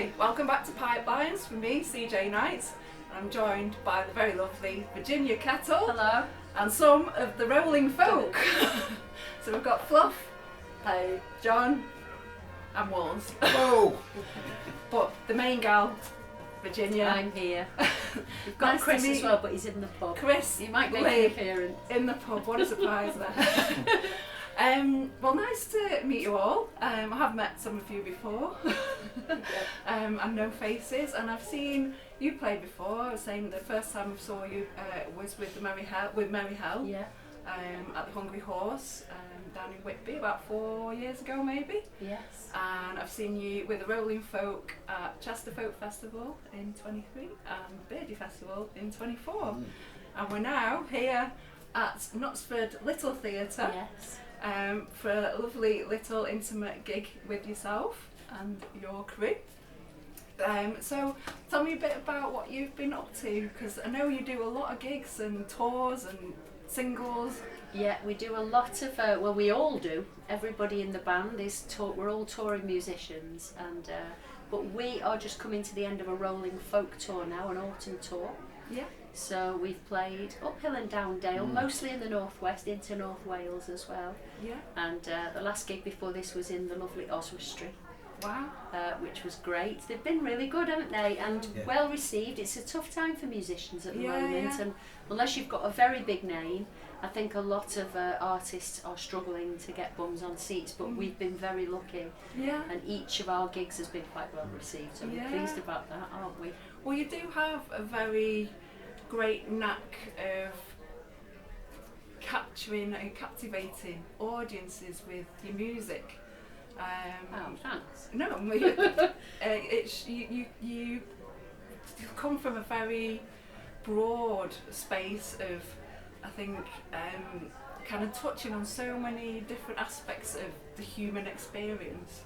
Hi, welcome back to Pipelines for me, CJ Knight. I'm joined by the very lovely Virginia Kettle. Hello. And some of the Rolling Folk. So we've got Fluff, John, and Walls. Whoa! But the main gal, Virginia. I'm here. We've got Nice Chris as well, but he's in the pub. Chris, He might make Lee an appearance. in the pub. What a surprise there. Well, nice to meet you all. I have met some of you before, and know faces, and I've seen you play before. I was saying the first time I saw you was with Merry Hell, Yeah. at the Hungry Horse down in Whitby about 4 years ago maybe. Yes. And I've seen you with the Rolling Folk at Chester Folk Festival in 23 and Beardy Festival in 24. And we're now here at Knutsford Little Theatre. Yes. For a lovely little intimate gig with yourself and your crew. So tell me a bit about what you've been up to, because I know you do a lot of gigs and tours and singles. Yeah, we do a lot of, well, we all do. Everybody in the band is we're all touring musicians, and but we are just coming to the end of a Rolling Folk tour now, an autumn tour. Yeah. So we've played uphill and down Dale, mostly in the northwest, into North Wales as well. Yeah. And the last gig before this was in the lovely Oswestry. Wow. Which was great. They've been really good, haven't they? And Yeah. well received. It's a tough time for musicians at the Yeah, moment, yeah. and unless you've got a very big name, I think a lot of artists are struggling to get bums on seats, but we've been very lucky, Yeah. and each of our gigs has been quite well received, so Yeah. we're pleased about that, aren't we? Well, you do have a very great knack of capturing and captivating audiences with your music. Oh, thanks. No, it's you come from a very broad space of, I think, kind of touching on so many different aspects of the human experience.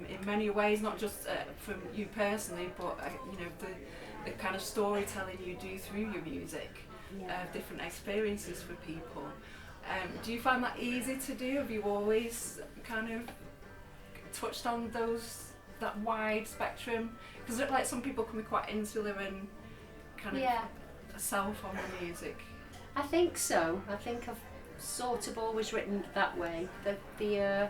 In many ways, not just from you personally, but you know, the kind of storytelling you do through your music, different experiences for people. Do you find that easy to do? Have you always kind of touched on that wide spectrum? Because like some people can be quite insular and kind of self on the music. I think so. I think I've sort of always written that way. The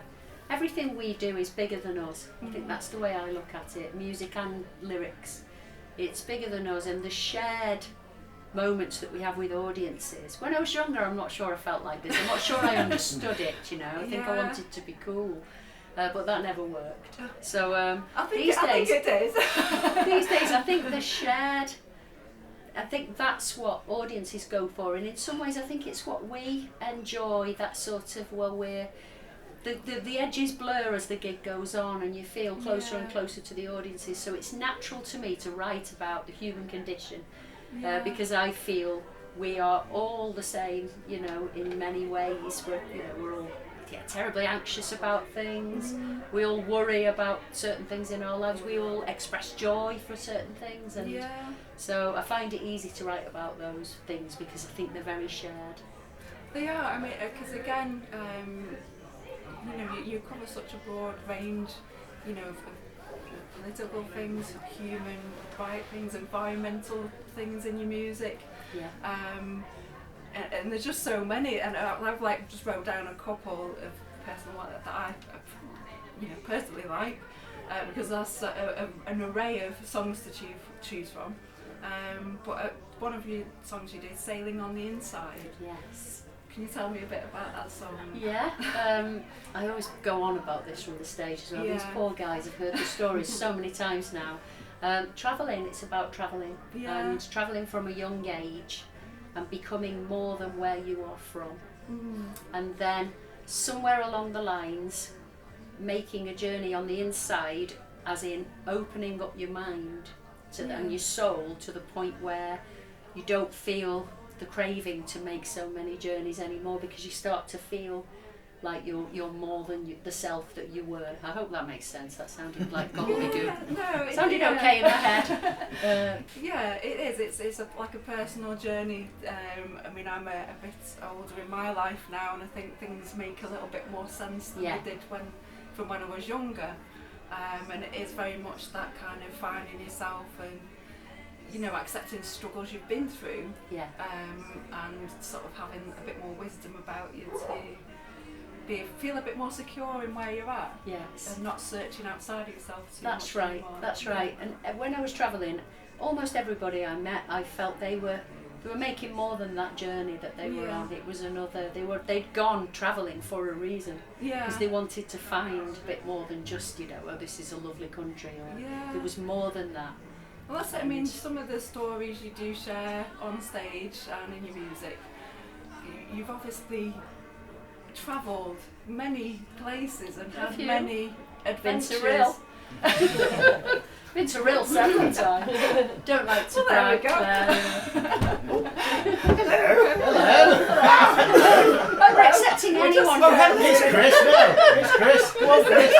everything we do is bigger than us. I think that's the way I look at it. Music and lyrics. It's bigger than us, and the shared moments that we have with audiences. When I was younger, I'm not sure I felt like this. I'm not sure I understood it, you know. I think I wanted to be cool. But that never worked. So I think these days it is. these days I think the shared, I think that's what audiences go for, and in some ways I think it's what we enjoy, that sort of, well, we're the edges blur as the gig goes on and you feel closer and closer to the audiences, so it's natural to me to write about the human condition, because I feel we are all the same, you know, in many ways. We're all terribly anxious about things. We all worry about certain things in our lives. We all express joy for certain things, and so I find it easy to write about those things because I think they're very shared. They are. I mean, because again, you know, you cover such a broad range, you know, of political things, human, quiet things, environmental things in your music. Yeah. And there's just so many, and I've like just wrote down a couple of personal that I you know, personally like, because that's an array of songs to choose from. But one of your songs you did, "Sailing on the Inside." Yes. Can you tell me a bit about that song? Yeah, I always go on about this from the stage as well. These poor guys have heard the stories so many times now. Travelling, it's about travelling, and travelling from a young age and becoming more than where you are from. And then somewhere along the lines, making a journey on the inside, as in opening up your mind and your soul to the point where you don't feel the craving to make so many journeys anymore, because you start to feel like you're more than the self that you were. I hope that makes sense. That sounded like gobbledygook. No, it sounded okay in my head. Yeah, it is. It's like a personal journey. I mean, I'm a bit older in my life now, and I think things make a little bit more sense than they did from when I was younger. and it is very much that kind of finding yourself and, you know, accepting struggles you've been through, and sort of having a bit more wisdom about you to feel a bit more secure in where you're at, and not searching outside of yourself too much anymore. That's right. And when I was travelling, almost everybody I met, I felt they were making more than that journey that they were on. It was another. They'd gone travelling for a reason, because they wanted to find a bit more than just, you know, oh, this is a lovely country, or there was more than that. Well, that's it. I mean, some of the stories you do share on stage and in your music, you've obviously travelled many places and had many adventures. Been to Rill several times. Don't like to brag. Hello. I'm accepting anyone. It's Chris now. It's Chris. Come on, Chris.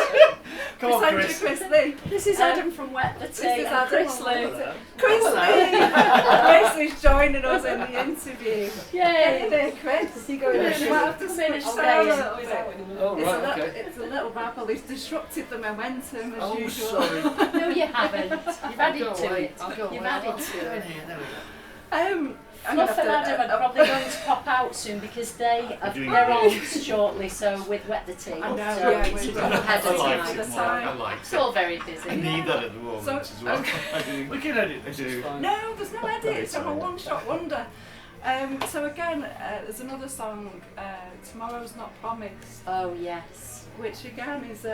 Come on, Chris. Chris Lee. This is Adam from Wet the Tea. This is Adam Chris from Lee. Chris Lee. Chris is joining us in the interview. Yay. Hey there, Chris. You go in. You might have to switch down a little bit. Oh, right, okay. It's a little babble. He's disrupted the momentum as Oh, usual. sorry. No, you haven't. You've added to it. I'll go You've away. added to it. There we go. Fluff and Adam are probably going to pop out soon because they're on shortly. So with Wet the Tea, I know, so yeah, it's we've ahead of got time. time. I like It's all very busy. I need that at the moment So- as well. We can edit this. do. No, there's no edits. I'm a one-shot wonder. So again, there's another song, "Tomorrow's Not Promised," Oh yes. which again is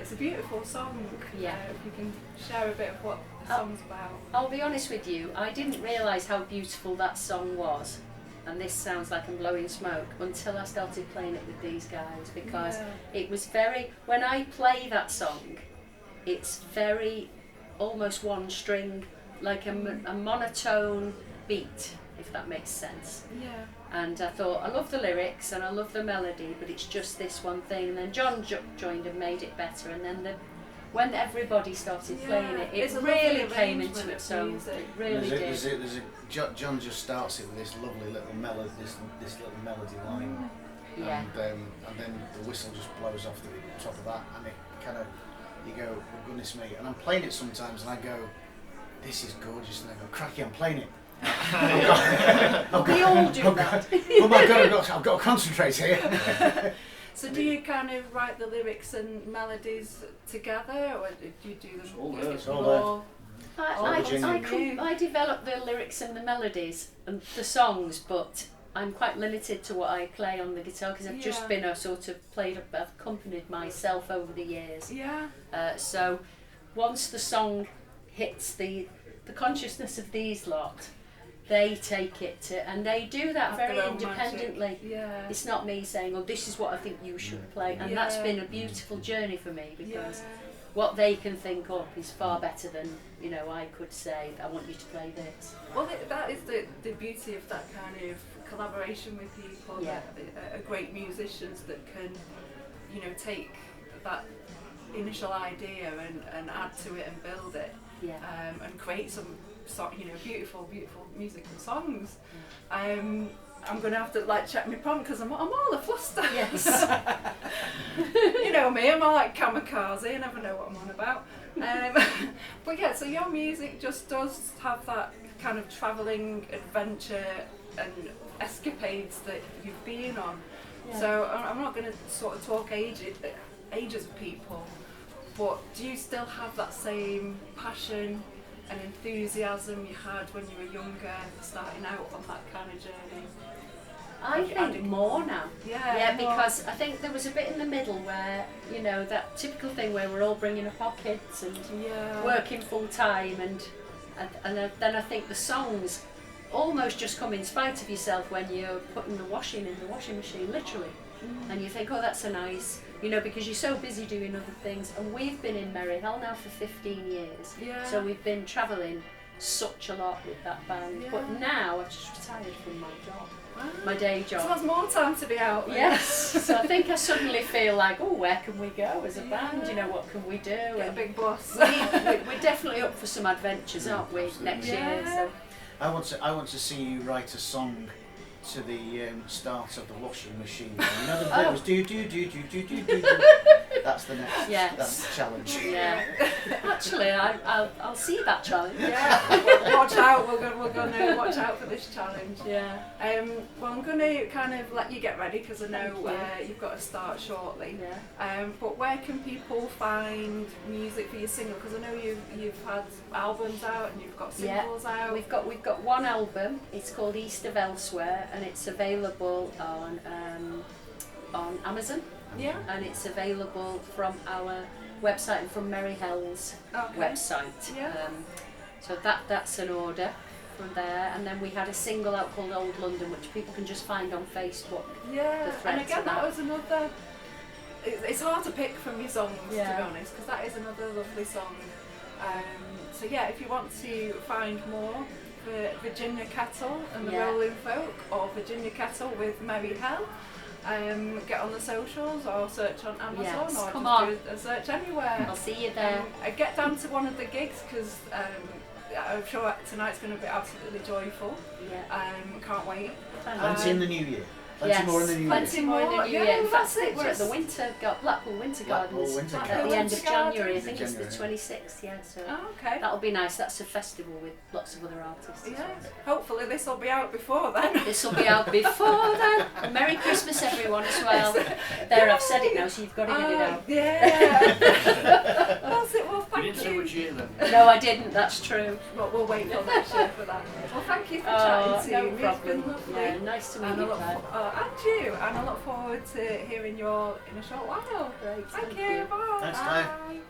it's a beautiful song. Yeah. If you can share a bit of what the song's about. I'll be honest with you, I didn't realise how beautiful that song was, and this sounds like I'm blowing smoke, until I started playing it with these guys, because it was when I play that song, it's very almost one string, like a monotone beat, if that makes sense. Yeah. And I thought, I love the lyrics and I love the melody, but it's just this one thing. And then John joined and made it better, and then when everybody started playing it, It's it a really lovely came arrangement into of its own. music. It really did. John just starts it with this lovely little melody, this little melody line, Yeah. and then the whistle just blows off the top of that, and it kind of, you go, oh, goodness me, and I'm playing it sometimes, and I go, this is gorgeous, and I go, cracky, I'm playing it. We all do that. Oh my God, I've got to concentrate here. So do you kind of write the lyrics and melodies together, or do you do them? all you there, get it's all more- I develop the lyrics and the melodies and the songs, but I'm quite limited to what I play on the guitar because I've just been I've accompanied myself over the years. Yeah. So once the song hits the consciousness of these lot, they take it to, and they do that Have very their own independently. magic. Yeah. It's not me saying, oh, this is what I think you should play, and that's been a beautiful journey for me, because what they can think up is far better than, you know, I could say, I want you to play this. Well, that is the beauty of that kind of collaboration with people that are great musicians that can, you know, take that initial idea and add to it and build it, and create some beautiful musical songs. I'm going to have to check my prompt because I'm all a fluster. Yes. You know me, I'm all like kamikaze, I never know what I'm on about. But yeah, so your music just does have that kind of travelling adventure and escapades that you've been on. Yeah. So I'm not going to sort of talk ages of people, but do you still have that same passion and enthusiasm you had when you were younger, starting out on that kind of journey? I think more now. Yeah, because I think there was a bit in the middle where, you know, that typical thing where we're all bringing up our kids and working full time, and then I think the songs almost just come in spite of yourself when you're putting the washing in the washing machine, literally. And you think, oh, that's a nice, you know, because you're so busy doing other things. And we've been in Merryhill now for 15 years. Yeah. So we've been travelling such a lot with that band. Yeah. But now I've just retired from my job, my day job. So there's more time to be out. Yes. So I think I suddenly feel like, oh, where can we go as a band? You know, what can we do? Get a big bus. We're definitely up for some adventures, aren't we, next year? So. I want to see you write a song to the start of the washing machine. You know the bit was do. That's the next. Yes. That's the challenge. Yeah. Actually, I'll see that challenge. Yeah, watch out. We're gonna watch out for this challenge. Yeah. Well, I'm gonna kind of let you get ready because I know Thank you've got to start shortly. Yeah. But where can people find music for your single? Because I know you've had albums out and you've got singles out. We've got one album. It's called East of Elsewhere, and it's available on Amazon. Yeah. And it's available from our website and from Mary Hell's website. Yeah. So that's an order from there, and then we had a single out called Old London, which people can just find on Facebook. Yeah. The And threads again, of that was another. It's hard to pick from your songs, to be Yeah. honest, because that is another lovely song. So yeah, if you want to find more for Virginia Kettle and the Yeah. Rolling Folk, or Virginia Kettle with Mary Hell, get on the socials or search on Amazon, Yes, or come just on. do a search anywhere. I'll see you there. Get down to one of the gigs because I'm sure tonight's going to be absolutely joyful. Yeah. Can't wait. Plenty in the new year. Plenty more in the new year. Plenty more in the new Yeah, year. In fact, that's it, we're at the Blackpool Winter Gardens Winter at Gardens. the end of Winter January. I Gardens. think it's the January. 26th. Yeah, so Oh, okay. that'll be nice. That's a festival with lots of other artists. Yeah. Hopefully this will be out before then. This will be out before then. Merry Christmas, everyone, as well. There, I've said it now, so you've got to get it out. Yeah. That's it. Well, You thank didn't say you. which year then. No, I didn't. That's true. Well, we'll wait till next year for that. Well, thank you for chatting to no me. It's problem. been lovely. Yeah, nice to meet And I you, look Claire. and you. And I look forward to hearing your in a short while. Great, Thank you. Bye. Thanks, Claire. Bye.